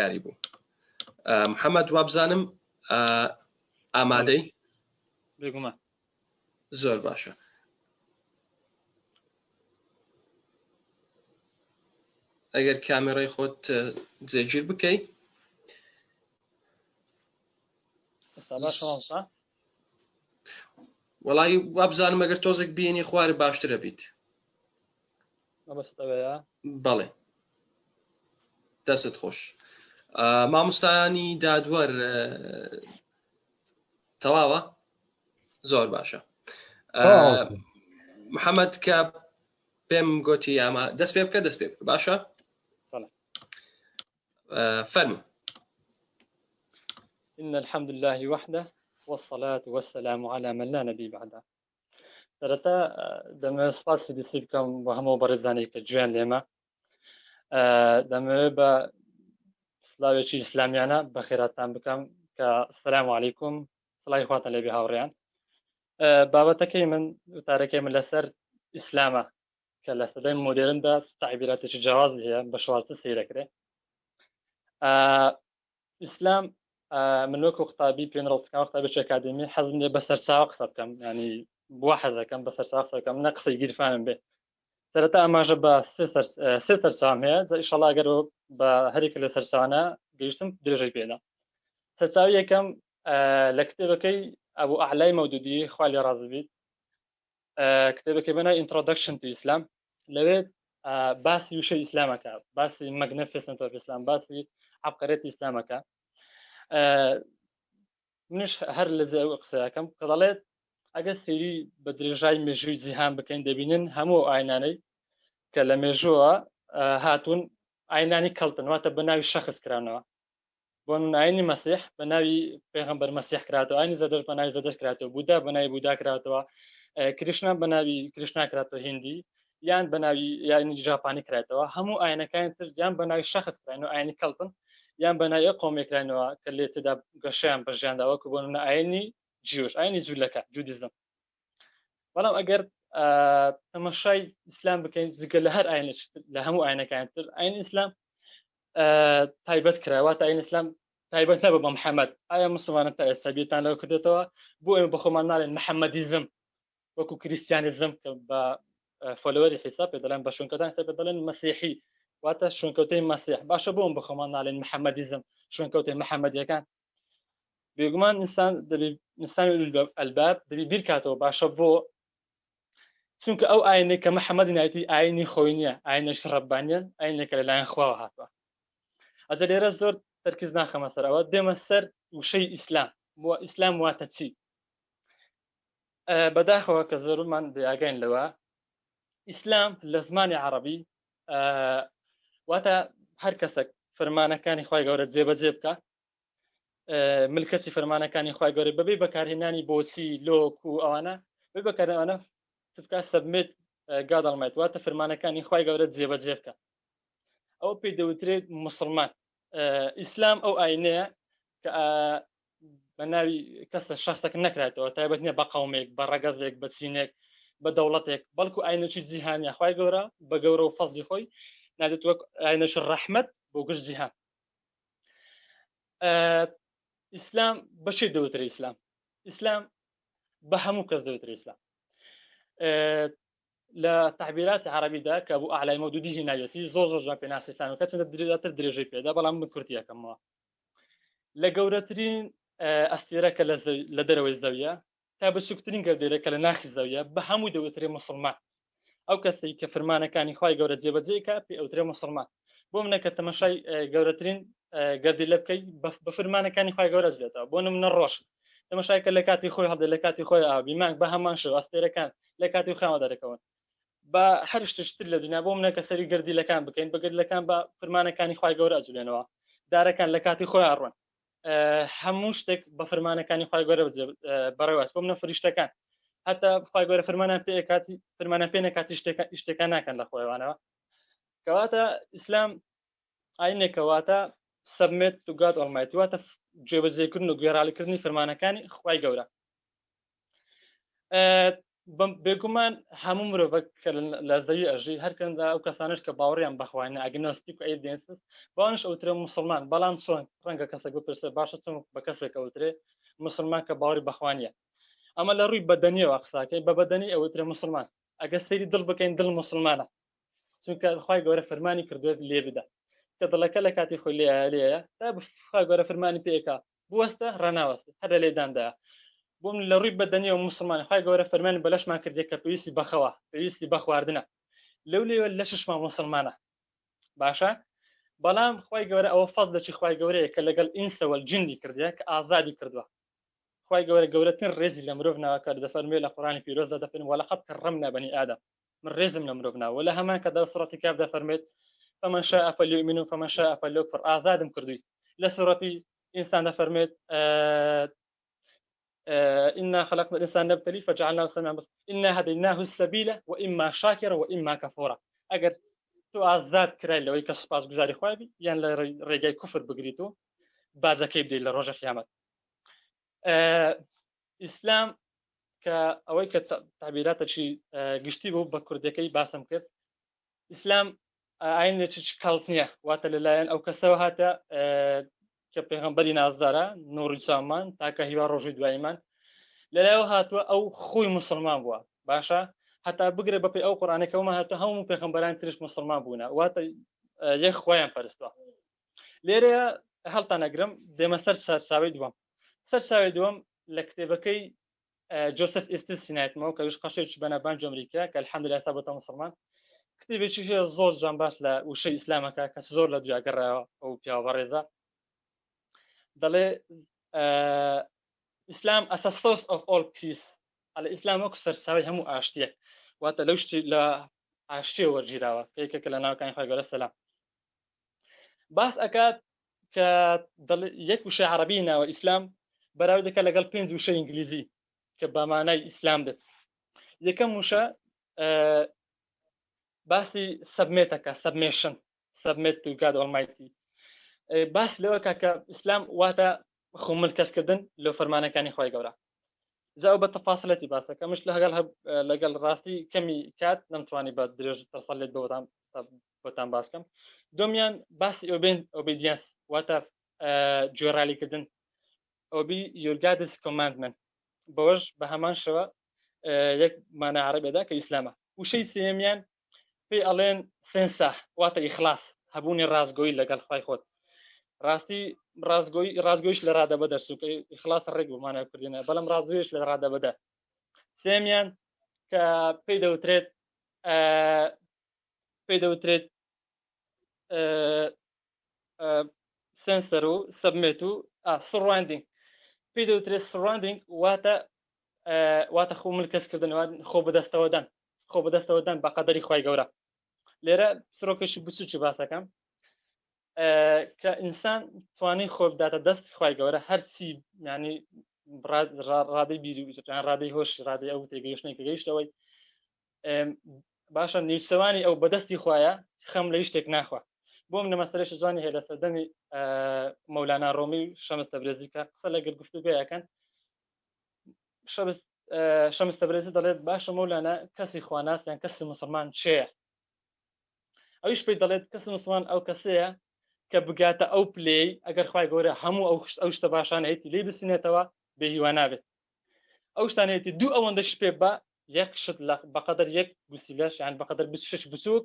بەکاری بوو. محەممەد وابزانم ئامادەی؟ بێگومان. زۆر باشە. ئەگەر کامێرای خۆت جێگیر بکەی. وەڵی وابزانم ئەگەر تۆزێک بینی خوارە باشترە بیت. بەڵێ دەست خۆش. مامۆستایانی دادوەر تەواوە؟ زۆر باشە. محەممەد کە پێم گوتی ئەمە دەست پێ بکە، دەست پێ بکە. باشە؟ فەرموو. إن الحمد لله وحده والصلاة والسلام على من لا نبي بعده. سەرەتا دەمەوێت سپاسی دەستی بکەم بە هەموو بەڕێزانی کە گوێیان لێمە. دەمەوێت بە سلاوێکی ئیسلامیانە بەخێراتان بکەم کە سەلام عەلەیکوم، سڵای خواتان لێبێ هاوڕێیان. بابەتەکەی من وتارەکەی من لەسەر ئیسلامە کە لە سەدەی مۆدێرندا تعبیراتێکی جیاوازی هەیە بە شوازە سەیرەکرێ. ئیسلام من وەکو قوتابی پێنڕڵتەکان قوتابێکی ئەکادمی حەزم لێ بە سەرچاوە قسە بکەم، ینی بووە حەزەکەم بە سەرچاوە قسە بکەم، نە قسەی گیرفانم بێ. سەرەتا ئاماژە بە سێ سەرچاوم هەیە، ئینشەڵڵا ئەگەر بە هەرێک لە سەرچاوانە گەیشتم درێژەی پێدا. سەرچاوی یەکەم لە کتێبەکەی ئەبوو ئەعلای مەودودی خوا لێ ڕازی بیت، کتێبەکەی بەناوی Introduction to Islam. لەوێ باسی وشەی ئیسلامەکە، باسی Magnificent of Islam، باسی عەبقەرەتی ئیسلامەکە. منش هەر لەزێ ئەو قسەیەکەم کە دەڵێت ئەگەر سێری بە درێژای مێژووی جیهان بکەین دەبینن هەموو ئاینانەی کە لە مێژووە هاتوون ئاینانی کەڵتن، واتە بە ناوی شەخص کرانەوە. بۆ من ئاینی مەسیح بە ناوی پێغەمبەر مەسیح کراتەوە، ئاینی زەدەش بە ناوی زەدەش کراتەوە، بودا بە ناوی بودا کراتەوە، کریشنا بە ناوی کریشنا کراتەوە هیندی، یان بە ناوی یانی ژاپانی کراتەوە. هەموو ئاینەکان تر یان بە ناوی شەخص کرانەوە ئاینی کەڵتن، یان بە ناوی قۆمێکرانەوە کە لێ تێدا گەشەیان بەژیانداوە کە بۆ من ئاینی جیۆش، ئاینی جوولەکە جودیزم. بەڵام ئەگەر تەماشای ئیسلام بکەین جگە لە هەر ئاینە لە هەموو ئاینەکان تر ئاینی ئیسلام تایبەت کراواتە ئاینی ئیسلام تایبەت نەبە بە محەممەد. ئایا مسلمانە تا ئێستا بیرتان لەوە کردێتەوە بۆ ئێمە بەخۆمان ناڵێن محەممەدیزم وەکو کریستیانیزم کە بە فۆلۆوەری حیساب پێ دەڵێن، بە شوێنکەوتان پێ دەڵێن مەسیحی، واتە شوێنکەوتەی مەسیح. باشە بۆم بەخۆمان ناڵێن محەممەدیزم شوێنکەوتەی محەممەدیەکان. بێگومان ئینسانی ئەلباب دەبی بیر کاتەوە باشە بۆ، چونکە ئەو ئاینەی کە محەممەدی نایەتی ئاینی خۆی نییە، ئاینەش ڕەبانیە، ئاینێکە لەلایەن خواوە هاتووە. ئەجە لێرە زۆر تەرکیز ناخەمە سەرەوە، دێمە سەر وشەی ئیسلام. ئیسلام واتە چی؟ بەداخەوە کە زۆرمان دەیاگەین لەوە، ئیسلام لە زمانی عەرەبی واتە هەر کەسێک فەرمانەکانی خوای گەورە جێبەجێ بکە، ملکەتی فەرمانەکانی خوای گەورە بەبێ بەکارهێنانی بۆچی لۆک و ئەوانە بێ بەکارهێنانە بکە سەبمێت گادەڵمێت، واتە فەرمانەکانی خوای گەورە جێبەجێ بکە. ئەو پێی دەوترێت مسلمان. ئیسلام ئەو ئاینەیە کە بە ناوی کەسە شخصێک نەکرێتەوە، تایبەت نییە بە قەومێک، بە ڕەگەزێک، بە چینێک، بە دەوڵەتێک، بەڵکو ئاینەکی جیهانیە. خوای گەورە بە گەورە و فەزلی خۆی نادێت وەک ئاینەش ڕەحمەت بۆ گشت جیهان. ئیسلام بەچی دەوترێت ئیسلام؟ ئیسلام بە هەموو کەس دەوترێت ئیسلام. لە تعبیرات عەرەبیدا کە بوو ئەعلای مەودودی هینایەتی زۆر جوان پێناسی ئیسلامەکە چەندە درێژاتر درێژەی پێدا، بەڵام من کورتیەکەمەوە. لە گەورەترین ئەستێرەکە لە دەرەوەی زەویە تا بچووکترین گەردێرەکە لە ناخی زەویە بە هەموو دەوترێت مسلمان. ئەو کەسێک کە فەرمانەکانی خوای گەورە جێبەجێکە پێ ئەوترێت مسلمان. بۆ منە کە تەماشای گەورەترین گەردی لە بکەی بە فەرمانەکانی خوای گەورە بێتەوە. بۆ نمونە ڕۆژ تەماشایکە لە کاتی خۆی هەڵدێ، لە کاتی خۆی ئاوی مانگ بە هەمان شێوە ئەستێرەکان لە کاتی خۆیانەوە دەرەکەون بە هەر شتر لە دنیا. بۆ منە کە سەری گەردیلەکان بکەین، بە گەردیلەکان بە فەرمانەکانی خوای گەورە ئەجوولێنەوە، دارەکان لە کاتی خۆی ئەڕۆن، هەموو شتێک بە فەرمانەکانی خوای گەورە بەڕێوەست. بۆ منە فریشتەکان هەتا خوای گەورە فەرمانیان پێ کاتی فەرمانیان پێ نەکاتی شتێکان ناکەن لە خۆیانەوە. کەواتە ئیسلام ئاینێکە، واتە سەبمێت تو گاد ئەڵمایەتی، واتە جێبەجێکردن و گوێڕالیکردنی فەرمانەکانی خوای گەورە. بێگومان هەموو مرۆڤ کە لە زەوی ئەژی هەرکەندا ئەو کەسانش کە باوەڕیان بەخواینە ئەگنۆستیک و ئەیدێنسس بەوانش ئەوترێ مسلمان بەڵام چۆن ڕەنگە کەسێک بپرسێ باشە چۆن بە کەسێک ئەوترێ مسلمان کە باوەڕی بەخوانیە ئەمە لە ڕووی بەدەنیەوە قساکەی بە بەدەنی ئەوترێ مسلمان ئەگە سەیری دڵ بکەین دڵ مسلمانە چونکە خی گەورە فەرمانی کردوێت لێ بدە کە دڵەکە لە کاتی خۆی لێیە تا خی گەورە فەرمانی پێکا بوەستە ڕەناوەستە هەر لە لێداندایە بووم لە ڕووی بەدەنیەوە مسلمان خی گەورە فەرمانی بەلەشمان کردێت کە پێویستی بەخەوە پێویستی بەخواردنە لەو لێوە لە ششمان مسلمانە باشە بەڵام خی گەورە ئەوە فەز دەچی خی گەورەیە کە لەگەڵ ئینسەوە جندی کردێت کە ئازادی کردووە خی گەورە گەورەترین ڕێزی لە مرۆڤ ناوەکە دەفەرمێ لە قورآنی پیرۆزدا دەفەرمێ وەلەقەد کەرەمنا بەنی ئادەم من ڕێزم لە مرۆڤ ناوە لە هەمان کەدا سوڕەتی کاف دەفەرمێت فمن شاء فليؤمن ومن شاء فليكفر ئازادم کردوویت لە سوڕەتی ئینسان دەفەرمێت إنا خلقنا الإنسان نبتلي فجعلناه سميعا بصيرا إنا هديناه السبيل وإما شاكرا وإما كفورا ئەگەر تو ئازاد کرای لەوەی کە سوپاسگوزاری خوای بی یان لە ڕێگای کوفر بگریت و بازەکەی بدەیت لە ڕۆژە قیامەت ئیسلام کە ئەوەی کە تعبیراتێکی گشتی بوو بە کوردەکەی باسم کرد ئیسلام ئاینێکی کەڵت نییە واتە لەلایەن ئەو کەسەوە هاتە کە پێغەمبەری نازدارە نوڕی سامان تاکە هیوا ڕۆژی دواییمان لەلایەوە هاتووە ئەو خۆی مسلمان بووە باشە هەتا بگرێ بەپێی ئەو قورآنەکەومە هاتووە هەموو پێغەمبەران ترش مسلمان بوونە واتە یەک خۆیان پەرستووە لێرەیە هەڵتان ئەگرم دێمە سەر سەرچاوی دووەم سەرچاوی دووەم لە کتێبەکەی جۆسف ئێستس سینایەتمەوە کە قەشێکی بەناوبانگی ئەمریکا کە الحەمدولیلا سابەتە مسلمان کتێبێکی هەیە زۆر جانباش لە وشەی ئیسلامەکە کە زۆر لە دوایگەڕایەوە ئەو پیاوە بەڕێزە دەڵێ ئیسلام as a source of all peace ئەلە ئیسلام وەکو سەرچاوی هەموو ئاشتیە واتە لەو شتی لە ئاشتیە وەرگیراوە یەکێکە لە ناوەکانی خی گەورە سەلام باس ئەکات کە یەک وشەی عەرەبی ناوە ئیسلام بەراورد دەکات لەگەڵ 5 وشەی ئینگلیزی کە بە مانای ئیسلام بێت یەکەم وشە باسی سبمێتەکە سبمێت to God Almighty باس لەوە کە ئیسلام واتە خۆمل کەسکردن لەو فەرمانەکانی خی گەورە زاو بە تەفاسڵەتی باسەکە مش لەگەڵ ڕاستی کەمی کات نەمتوانی بە درێژ تەسەڵێت بۆتان باسکەم دومیان باسی ئۆبیدیەنس واتە گوێڕالیکردن ئۆبی your God's commandment بەوەش بە هەمان شەوە یەک مانای عەرەبیەدا کە ئیسلامە وشەی سێمیان پێی ئەڵێن سێنسا واتە ئیخلاس هەبوونی ڕازگۆیی لەگەڵ خی خۆت ڕاستی ڕازگۆیش لە ڕادەبە دەرسوکە ئیخلاس ڕێک بمانە کوردینە بەڵام ڕازگۆیش لە ڕادەبەدە سێمیان کە پێی دەوترێت سنسەر و سبمێت و سڕواندینگ پێی دەوترێت سڕواندینگ واتە خۆمل کەسکردن خۆ بەدەستەوەدان بە قەدەری خی گەورە لێرە سرۆکێکی بچووکی باسەکەم کە ئینسان توانی خۆ بداتە دەست خی گەورە هەرچی ینی ڕادەی بیری ڕادەی هۆش ڕادەی ئەو تێگەیشتنی کە گەیشتەوەی باشە نیشتەوانی ئەو بەدەستی خوایە خەم لە شتێک ناخوا بۆم لە مەسەرەی جوانی هەیە لە سەردەمی مەولانا ڕۆمی و شەمس تەبرێزی کە قسە لەگەر گفتوگویەکەن شەمس تەبرێزی دەڵێت باشە مەولانا کەسی خواناسیان کەسی مسلمان چێە ئەویش پێی دەڵێت کەسی مسلمان ئەو کەسەیە کە بگاتە ئەو پلەی ئەگەر خی گەورە هەموو ئەو شتە باشانەیەتی لێ بسینێتەوە بێهیوا نابێت ئەو شتانەیەتی دوو ئەوەندەش پێ بە یەک شت بەقەدەر یەک گوسیلەش یان بەقەدەر 26 بچووک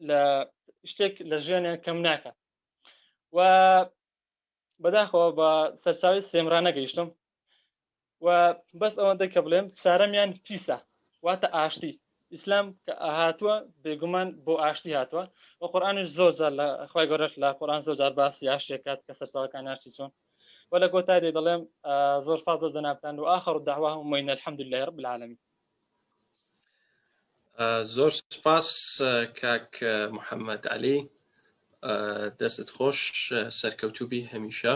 لە شتێک لە ژیانیان کەم ناکە و بەداخەوە بە سەرچاوی سێمرانە گەیشتم و بەس ئەوەندەی کە بڵێم چارەمیان پیسە واتە ئاشتی ئیسلام کە هاتووە بێگومان بۆ ئاشتی هاتووە و قورئانیش زۆر جار لە خی گەورەش لە قورئان زۆر جار باسی ئاشتێکات کە سەرچاوەکان ئاشتی چۆن و لە کۆتایی دەڵێم زۆر سپاس بە جەنابتان و ئاخر دعواهم وإن الحمد لله رب العالمين. زۆر سپاس کاک محەممەد عەلی دەستت خۆش سەرکەوتوبی هەمیشە